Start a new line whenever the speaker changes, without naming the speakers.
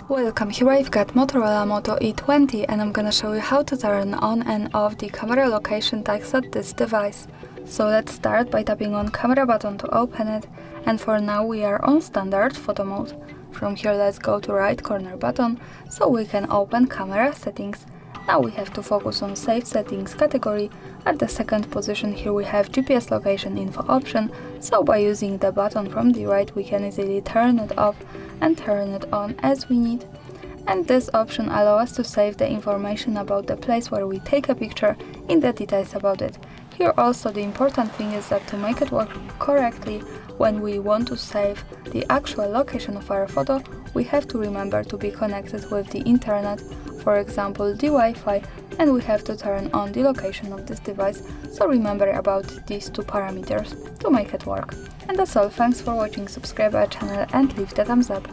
Welcome, here I've got Motorola Moto E20 and I'm gonna show you how to turn on and off the camera location tags at this device. So let's start by tapping on camera button to open it, and for now we are on standard photo mode. From here let's go to right corner button so we can open camera settings. Now we have to focus on Save Settings category. At the second position here we have GPS location info option, so by using the button from the right we can easily turn it off and turn it on as we need. And this option allows us to save the information about the place where we take a picture in the details about it. Here also the important thing is that to make it work correctly, when we want to save the actual location of our photo, we have to remember to be connected with the internet, for example the Wi-Fi, and we have to turn on the location of this device, so remember about these two parameters to make it work. And that's all, thanks for watching, subscribe our channel and leave the thumbs up.